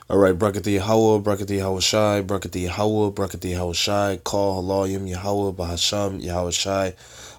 All right, Brakat Yahweh, Brakat Yahweh Shai, Brakat Yahweh, Brakat Yahweh Shai, Call Halayim Yahweh, Bahasham, Yahweh Shai,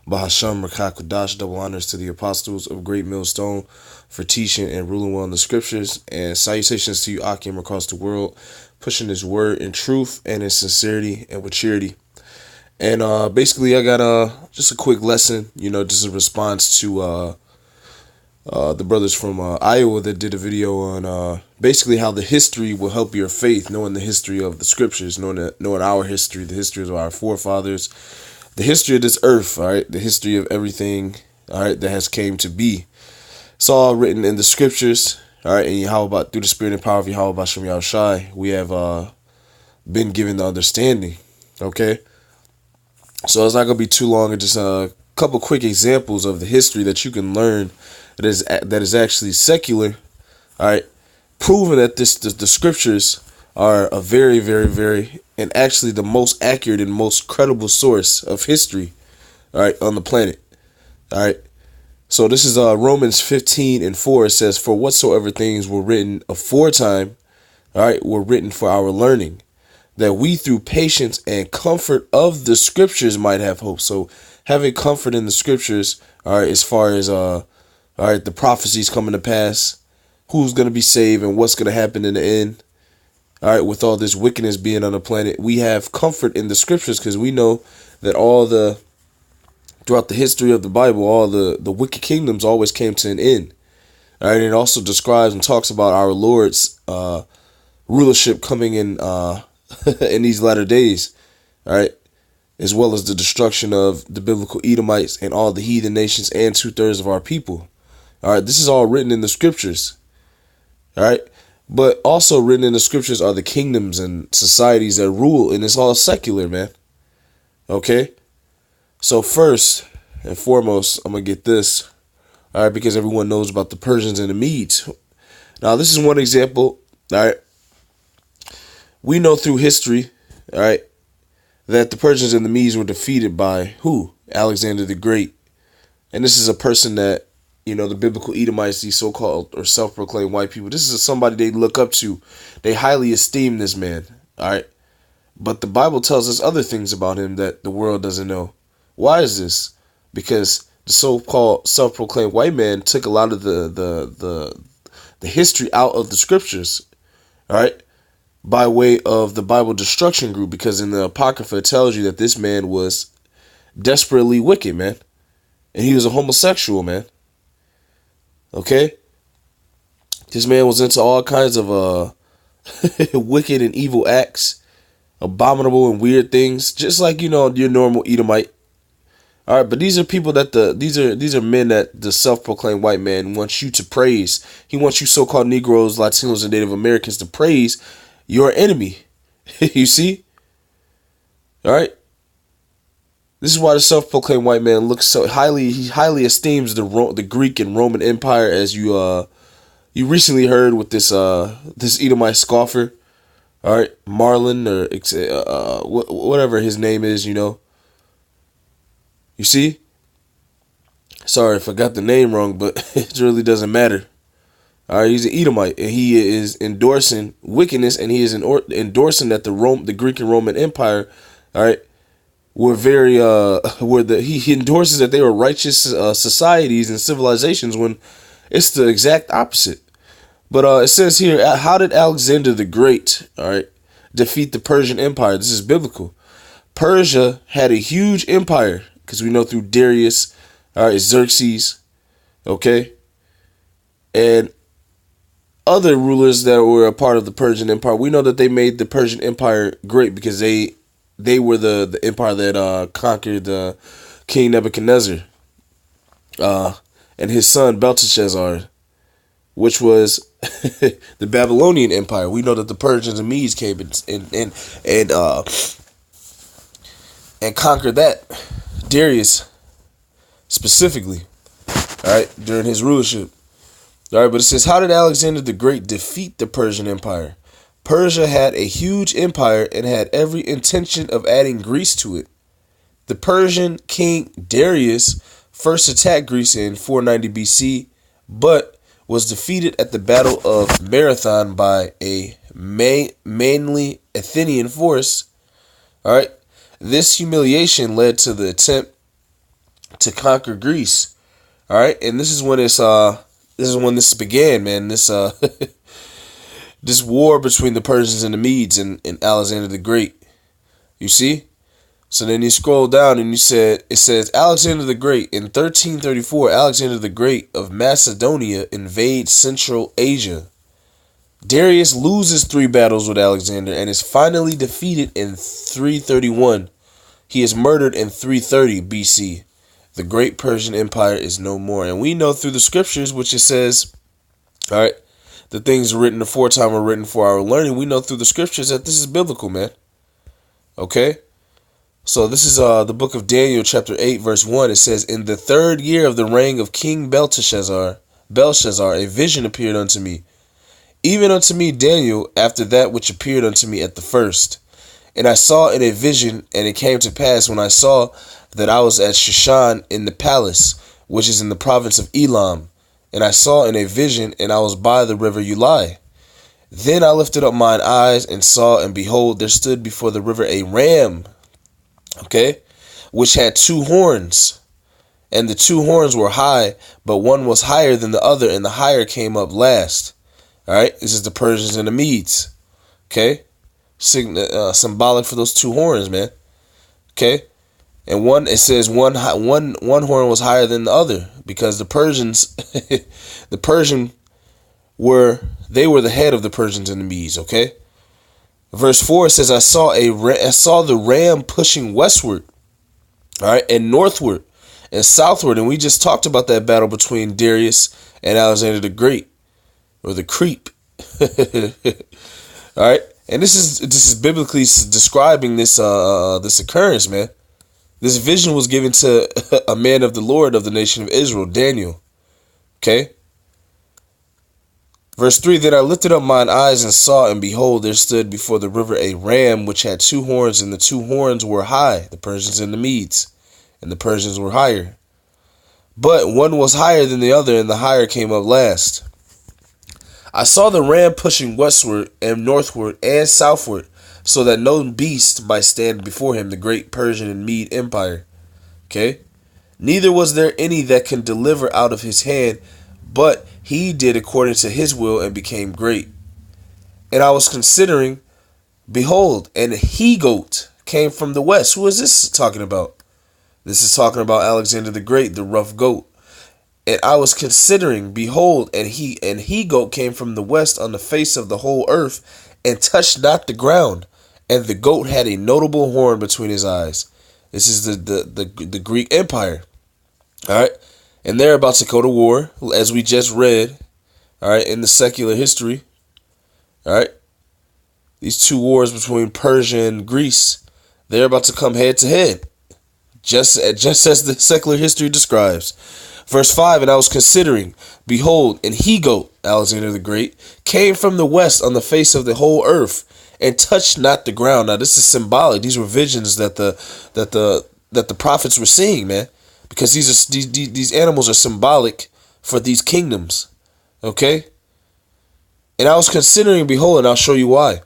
Bahasham, Rakak double honors to the apostles of Great Millstone for teaching and ruling well in the scriptures, and salutations to you, Akim, across the world, pushing his word in truth and in sincerity and with charity. And basically, I got just a quick lesson, just a response to the brothers from Iowa that did a video on basically how the history will help your faith, knowing the history of the scriptures, knowing our history, the history of our forefathers, the history of this earth, all right, the history of everything, all right, that has came to be. It's all written in the scriptures, all right, and how about through the spirit and power of Yahweh Bashem Yahushai, we have been given the understanding, okay? So it's not going to be too long, just a couple quick examples of the history that you can learn that is actually secular, all right, proving that the scriptures are a very, very, very, and actually the most accurate and most credible source of history, all right, on the planet, all right. So this is Romans 15:4. It says, "For whatsoever things were written aforetime, all right, were written for our learning, that we through patience and comfort of the scriptures might have hope." So having comfort in the scriptures, all right, as far as all right, the prophecies coming to pass, who's going to be saved and what's going to happen in the end. All right, with all this wickedness being on the planet, we have comfort in the scriptures because we know that throughout the history of the Bible, all the wicked kingdoms always came to an end. All right, and it also describes and talks about our Lord's rulership coming in in these latter days. All right, as well as the destruction of the biblical Edomites and all the heathen nations and 2/3 of our people. All right, this is all written in the scriptures. All right, but also written in the scriptures are the kingdoms and societies that rule, and it's all secular, man. Okay, so first and foremost, I'm gonna get this. All right, because everyone knows about the Persians and the Medes. Now, this is one example. All right, we know through history, all right, that the Persians and the Medes were defeated by who? Alexander the Great, and this is a person that, the biblical Edomites, these so-called or self-proclaimed white people, this is somebody they look up to. They highly esteem this man, all right? But the Bible tells us other things about him that the world doesn't know. Why is this? Because the so-called self-proclaimed white man took a lot of the history out of the scriptures, all right? By way of the Bible Destruction Group, because in the Apocrypha it tells you that this man was desperately wicked, man. And he was a homosexual, man. Okay, this man was into all kinds of wicked and evil acts, abominable and weird things, just like your normal Edomite. All right, but these are people that these are men that the self-proclaimed white man wants you to praise. He wants you so-called Negroes, Latinos, and Native Americans to praise your enemy. You see? All right. This is why the self-proclaimed white man looks so highly. He highly esteems the Greek and Roman Empire, as you recently heard with this Edomite scoffer, all right, Marlon or whatever his name is. You see. Sorry if I got the name wrong, but it really doesn't matter. All right, he's an Edomite, and he is endorsing wickedness, and he is endorsing that the Greek and Roman Empire, all right, were he endorses that they were righteous societies and civilizations when it's the exact opposite. But it says here, how did Alexander the Great, all right, defeat the Persian Empire? This is biblical. Persia had a huge empire because we know through Darius, all right, Xerxes, okay, and other rulers that were a part of the Persian Empire. We know that they made the Persian Empire great because they were the empire that conquered King Nebuchadnezzar and his son Belteshazzar, which was the Babylonian Empire. We know that the Persians and Medes came and conquered that. Darius specifically, all right, during his rulership. All right, but it says, how did Alexander the Great defeat the Persian Empire? Persia had a huge empire and had every intention of adding Greece to it. The Persian king Darius first attacked Greece in 490 BC, but was defeated at the Battle of Marathon by a mainly Athenian force. All right. This humiliation led to the attempt to conquer Greece. All right, and this is when this began, man. This this war between the Persians and the Medes and Alexander the Great. You see? So then you scroll down and it says Alexander the Great in 1334. Alexander the Great of Macedonia invades Central Asia. Darius loses 3 battles with Alexander and is finally defeated in 331. He is murdered in 330 BC. The great Persian Empire is no more. And we know through the scriptures, which it says, all right, the things written aforetime are written for our learning. We know through the scriptures that this is biblical, man. Okay? So this is the book of Daniel, chapter 8, verse 1. It says, in the 3rd year of the reign of King Belshazzar, a vision appeared unto me. Even unto me, Daniel, after that which appeared unto me at the first. And I saw in a vision, and it came to pass when I saw that I was at Shushan in the palace, which is in the province of Elam. And I saw in a vision, and I was by the river Ulai. Then I lifted up mine eyes and saw, and behold, there stood before the river a ram, okay, which had 2 horns. And the 2 horns were high, but one was higher than the other, and the higher came up last. All right, this is the Persians and the Medes. Okay, symbolic for those 2 horns, man. Okay, and it says one horn was higher than the other because the Persians, were the head of the Persians and the Medes. Okay, verse 4 says, I saw the ram pushing westward, all right, and northward and southward, and we just talked about that battle between Darius and Alexander the Great. Or the creep. All right, and this is biblically describing this occurrence, man. This vision was given to a man of the Lord of the nation of Israel, Daniel. Okay. Verse 3, then I lifted up mine eyes and saw, and behold, there stood before the river a ram which had 2 horns, and the 2 horns were high, the Persians and the Medes, and the Persians were higher. But one was higher than the other, and the higher came up last. I saw the ram pushing westward and northward and southward, so that no beast might stand before him, the great Persian and Mede Empire. Okay? Neither was there any that can deliver out of his hand, but he did according to his will and became great. And I was considering, behold, an he-goat came from the west. Who is this talking about? This is talking about Alexander the Great, the rough goat. And I was considering, behold, and he-goat came from the west on the face of the whole earth, and touched not the ground. And the goat had a notable horn between his eyes. This is the Greek Empire. All right. And they're about to go to war, as we just read, all right, in the secular history. All right. These 2 wars between Persia and Greece, they're about to come head to head, just as the secular history describes. Verse 5, and I was considering, behold, an he-goat, Alexander the Great, came from the west on the face of the whole earth, and touched not the ground. Now this is symbolic. These were visions that the prophets were seeing, man, because these animals are symbolic for these kingdoms. Okay? And I was considering, behold, and I'll show you why.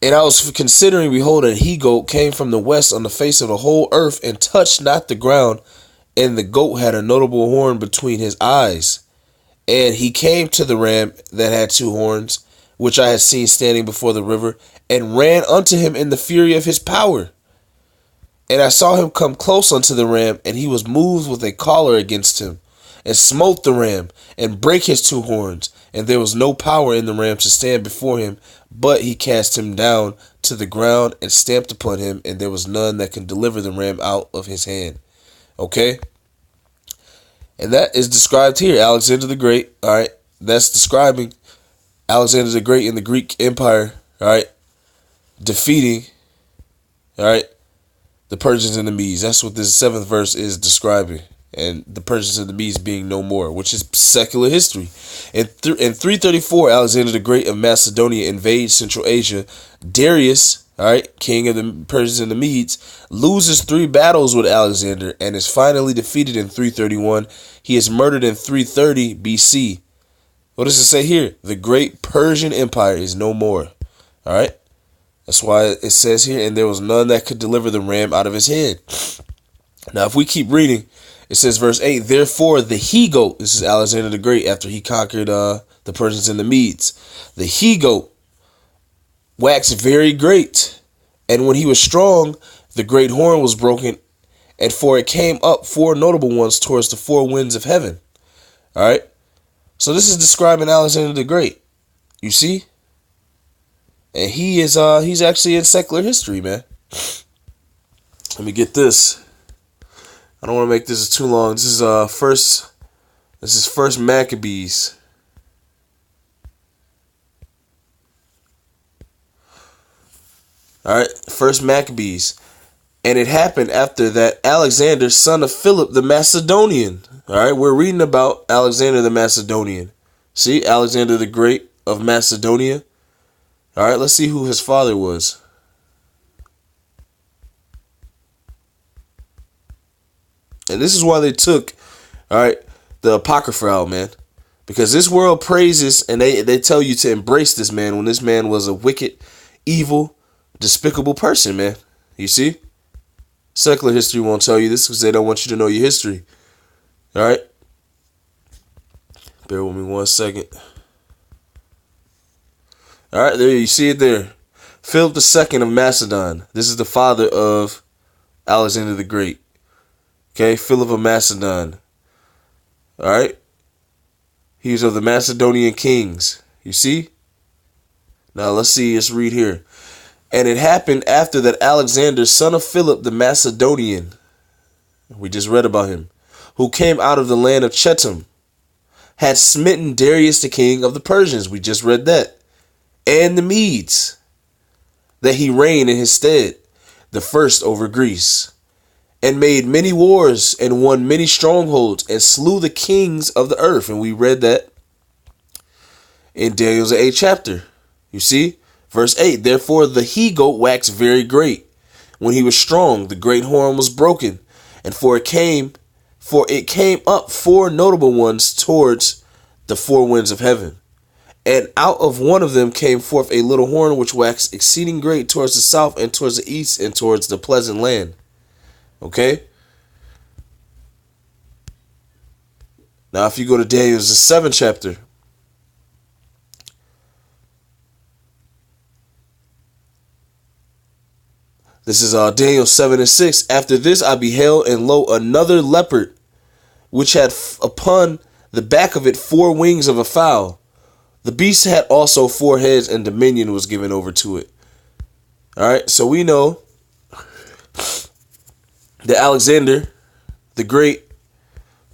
And I was considering, behold, an he-goat came from the west on the face of the whole earth, and touched not the ground. And the goat had a notable horn between his eyes. And he came to the ram that had 2 horns, which I had seen standing before the river, and ran unto him in the fury of his power. And I saw him come close unto the ram, and he was moved with a choler against him, and smote the ram, and brake his 2 horns. And there was no power in the ram to stand before him, but he cast him down to the ground, and stamped upon him, and there was none that could deliver the ram out of his hand. Okay? And that is described here, Alexander the Great, all right? That's describing Alexander the Great in the Greek Empire, all right? Defeating, all right, the Persians and the Medes. That's what this 7th verse is describing. And the Persians and the Medes being no more, which is secular history. In 334, Alexander the Great of Macedonia invades Central Asia. Darius, all right, king of the Persians and the Medes, loses 3 battles with Alexander and is finally defeated in 331. He is murdered in 330 BC. What does it say here? The great Persian Empire is no more. All right. That's why it says here, and there was none that could deliver the ram out of his hand. Now, if we keep reading, it says verse 8, therefore the he-goat, this is Alexander the Great after he conquered the Persians and the Medes. The he-goat waxed very great, and when he was strong, the great horn was broken, and for it came up four notable ones towards the four winds of heaven. All right. So this is describing Alexander the Great. You see? And he's actually in secular history, man. Let me get this. I don't want to make this too long. This is first Maccabees. All right, first Maccabees. And it happened after that Alexander, son of Philip the Macedonian. All right, we're reading about Alexander the Macedonian. See, Alexander the Great of Macedonia. All right, let's see who his father was. And this is why they took, all right, the Apocrypha out, man. Because this world praises and they tell you to embrace this man when this man was a wicked, evil, despicable person, man. You see? Secular history won't tell you this because they don't want you to know your history. All right? Bear with me 1 second. All right, there you see it there. Philip II of Macedon. This is the father of Alexander the Great. Okay, Philip of Macedon. All right. He was of the Macedonian kings. You see? Now let's see. Let's read here. And it happened after that Alexander, son of Philip the Macedonian, we just read about him, who came out of the land of Chetam, had smitten Darius the king of the Persians. We just read that. And the Medes, that he reigned in his stead, the first over Greece, and made many wars and won many strongholds and slew the kings of the earth. And we read that in Daniel's 8th chapter. You see? Verse 8, therefore the he-goat waxed very great. When he was strong, the great horn was broken, and for it came up four notable ones towards the four winds of heaven. And out of one of them came forth a little horn which waxed exceeding great towards the south and towards the east and towards the pleasant land. Okay? Now if you go to Daniel's 7th chapter, this is Daniel 7:6. After this I beheld, and lo, another leopard, which had upon the back of it four wings of a fowl. The beast had also four heads, and dominion was given over to it. All right, so we know that Alexander the Great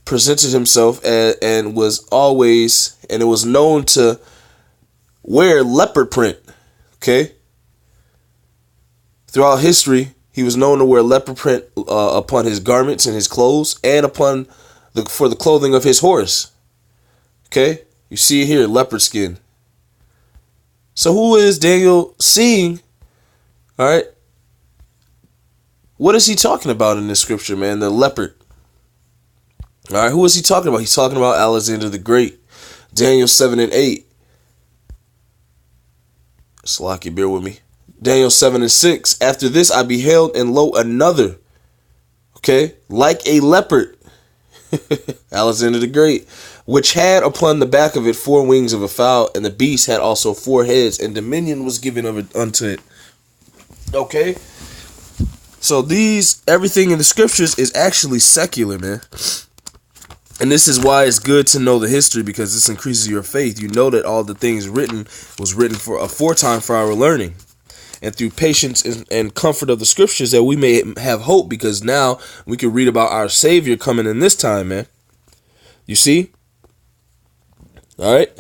presented himself and was always, and it was known to wear leopard print. Okay. Throughout history, he was known to wear leopard print upon his garments and his clothes, and upon for the clothing of his horse. Okay, you see it here, leopard skin. So who is Daniel seeing? All right, what is he talking about in this scripture, man? The leopard. All right, who is he talking about? He's talking about Alexander the Great. Daniel 7:8. Slocky, bear with me. Daniel 7:6. After this I beheld, and lo, another, okay, like a leopard, Alexander the Great, which had upon the back of it four wings of a fowl, and the beast had also four heads, and dominion was given unto it. Okay, so everything in the scriptures is actually secular, man. And this is why it's good to know the history, because this increases your faith. You know that all the things written was written for aforetime for our learning. And through patience and comfort of the scriptures, that we may have hope, because now we can read about our Savior coming in this time, man. You see? All right.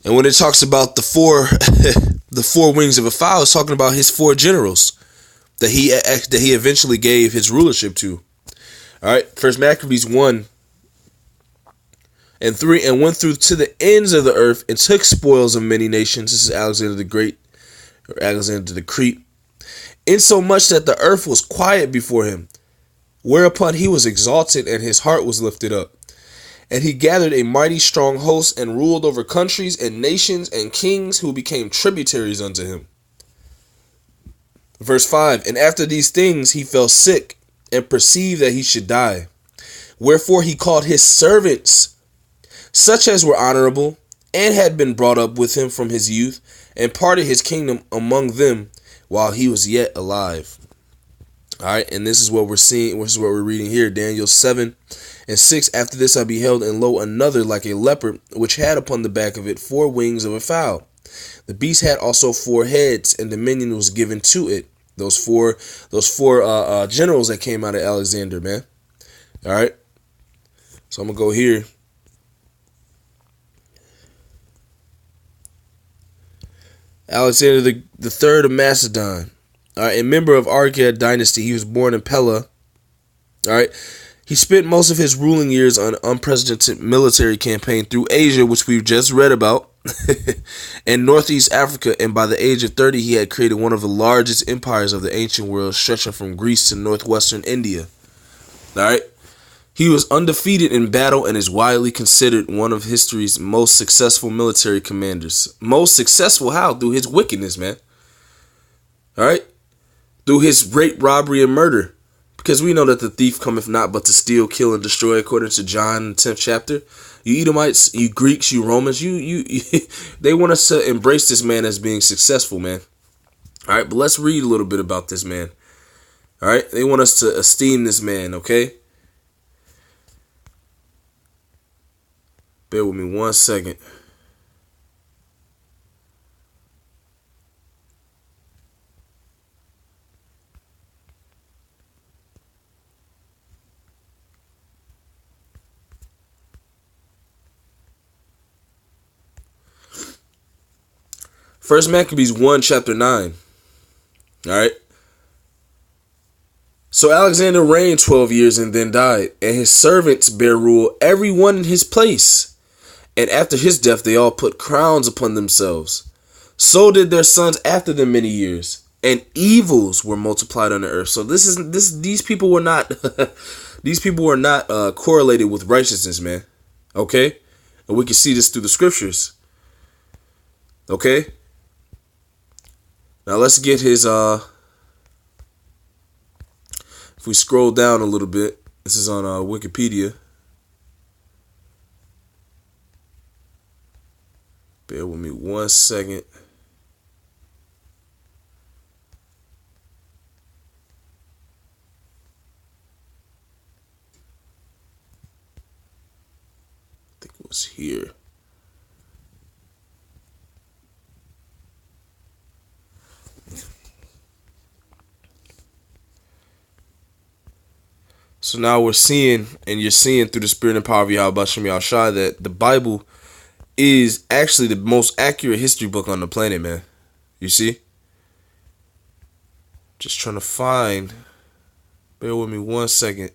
And when it talks about the four wings of a fowl, it's talking about his four generals that he eventually gave his rulership to. All right. First Maccabees 1 and 3, and went through to the ends of the earth and took spoils of many nations. This is Alexander the Great, or Alexander the Crete, insomuch that the earth was quiet before him, whereupon he was exalted and his heart was lifted up. And he gathered a mighty strong host and ruled over countries and nations and kings who became tributaries unto him. Verse 5, and after these things he fell sick and perceived that he should die. Wherefore he called his servants, such as were honorable, and had been brought up with him from his youth, and parted his kingdom among them while he was yet alive. All right, and this is what we're seeing. This is what we're reading here. Daniel 7:6. After this I beheld, and lo, another like a leopard, which had upon the back of it 4 wings of a fowl. The beast had also 4 heads, and dominion was given to it. Those four generals that came out of Alexander, man. All right, so I'm gonna go here. Alexander the third of Macedon. All right, a member of Archaea dynasty, he was born in Pella. All right, he spent most of his ruling years on an unprecedented military campaign through Asia, which we've just read about, and Northeast Africa. And by the age of 30, he had created one of the largest empires of the ancient world, stretching from Greece to northwestern India. All right, he was undefeated in battle and is widely considered one of history's most successful military commanders. Most successful how? Through his wickedness, man. All right. Through his rape, robbery, and murder. Because we know that the thief cometh not but to steal, kill, and destroy, according to John 10th chapter. You Edomites, you Greeks, you Romans, they want us to embrace this man as being successful, man. All right, but let's read a little bit about this man. All right, they want us to esteem this man, okay? Bear with me 1 second. First Maccabees 1, chapter 9. All right. So Alexander reigned 12 years and then died, and his servants bare rule, every one in his place. And after his death, they all put crowns upon themselves. So did their sons after them many years, and evils were multiplied on the earth. So these people were not correlated with righteousness, man. Okay, and we can see this through the scriptures. Okay. Now let's get his, if we scroll down a little bit, this is on Wikipedia. Bear with me 1 second. I think it was here. So now we're seeing, and you're seeing through the spirit and power of Yahweh Shem Yahushua, that the Bible is actually the most accurate history book on the planet, man. You see? Just trying to find. Bear with me 1 second.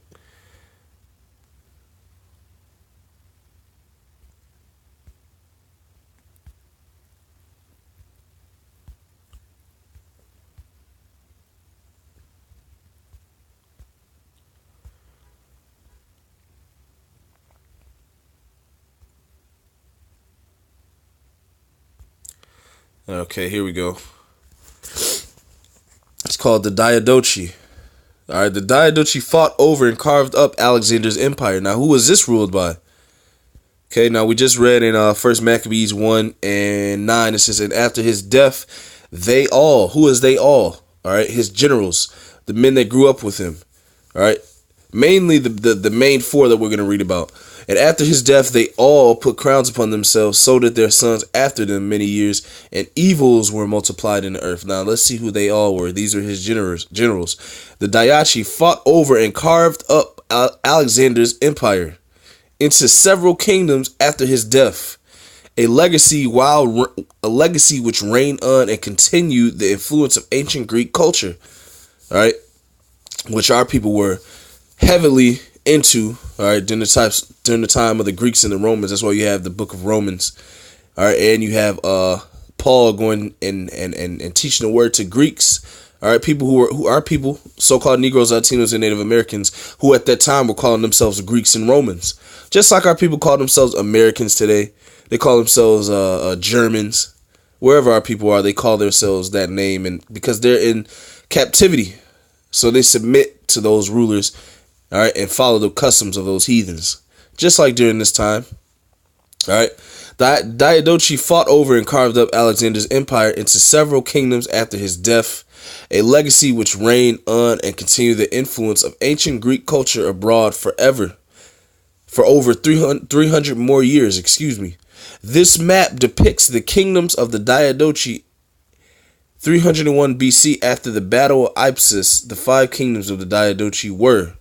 Okay, here we go. It's called the Diadochi. All right, the Diadochi fought over and carved up Alexander's empire. Now, who was this ruled by? Okay, now we just read in First Maccabees 1 and 9. It says, and after his death, they all. Who is they all? All right, his generals, the men that grew up with him. All right, mainly the main 4 that we're going to read about. And after his death, they all put crowns upon themselves, so did their sons after them many years, and evils were multiplied in the earth. Now, let's see who they all were. These are his generals. The Diadochi fought over and carved up Alexander's empire into several kingdoms after his death. A legacy which reigned on and continued the influence of ancient Greek culture. All right, which our people were heavily into, all right, during the time of the Greeks and the Romans. That's why you have the book of Romans, all right, and you have Paul going and teaching the word to Greeks, All right, people who are people, so-called Negroes, Latinos, and Native Americans, who at that time were calling themselves Greeks and Romans. Just like our people call themselves Americans today. They call themselves Germans. Wherever our people are, they call themselves that name, and because they're in captivity. So they submit to those rulers, all right, and follow the customs of those heathens. Just like during this time. All right. Diadochi fought over and carved up Alexander's empire into several kingdoms after his death, a legacy which reigned on and continued the influence of ancient Greek culture abroad forever, for over 300 more years. This map depicts the kingdoms of the Diadochi 301 BC. After the Battle of Ipsus, the 5 kingdoms of the Diadochi were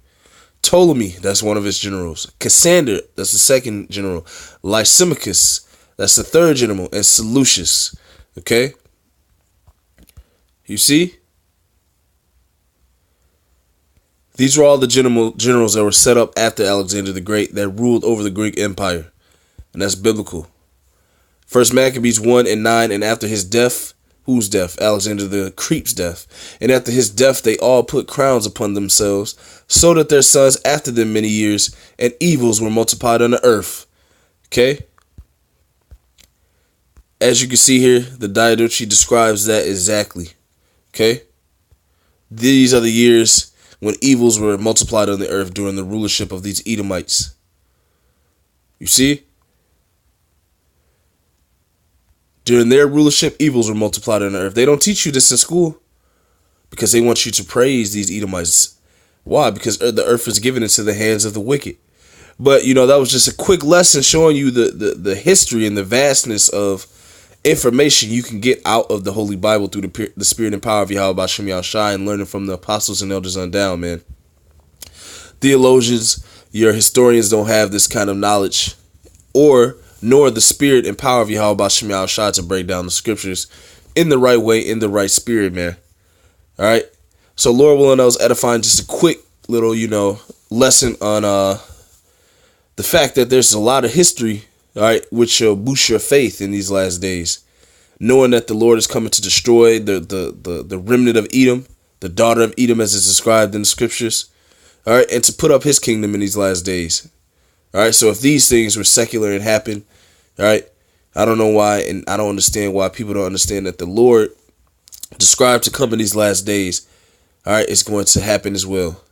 Ptolemy, that's one of his generals. Cassander, that's the second general. Lysimachus, that's the third general. And Seleucus. Okay? You see? These were all the generals that were set up after Alexander the Great that ruled over the Greek Empire. And that's biblical. First Maccabees 1 and 9, and after his death, whose death? Alexander the Creep's death. And after his death, they all put crowns upon themselves, so that their sons after them many years, and evils were multiplied on the earth. Okay? As you can see here, the Diadochi describes that exactly. Okay? These are the years when evils were multiplied on the earth during the rulership of these Edomites. You see? During their rulership, evils were multiplied on the earth. They don't teach you this in school because they want you to praise these Edomites. Why? Because the earth is given into the hands of the wicked. But, that was just a quick lesson showing you the history and the vastness of information you can get out of the Holy Bible through the spirit and power of Yahweh B'Shem Yahushai and learning from the apostles and elders on down, man. Theologians, your historians don't have this kind of knowledge nor the spirit and power of Yahweh B'Shem Yahushai to break down the scriptures in the right way, in the right spirit, man. All right. So Lord willing, I was edifying just a quick little, lesson on the fact that there's a lot of history, all right, which shall boost your faith in these last days. Knowing that the Lord is coming to destroy the remnant of Edom, the daughter of Edom as is described in the scriptures, all right, and to put up his kingdom in these last days. All right, so if these things were secular and happened, all right, I don't know why, and I don't understand why people don't understand that the Lord described to come in these last days, all right, it's going to happen as well.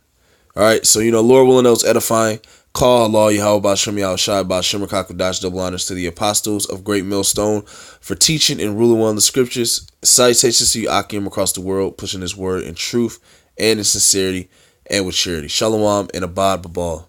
All right, so, Lord willing, those edifying. Call Allah Yahweh B'Shem Yahushai B'Shem Rakakudash, double honors to the apostles of Great Millstone for teaching and ruling well in the scriptures. Salutations to you, Akim, across the world, pushing this word in truth and in sincerity and with charity. Shalom and Abad Babal.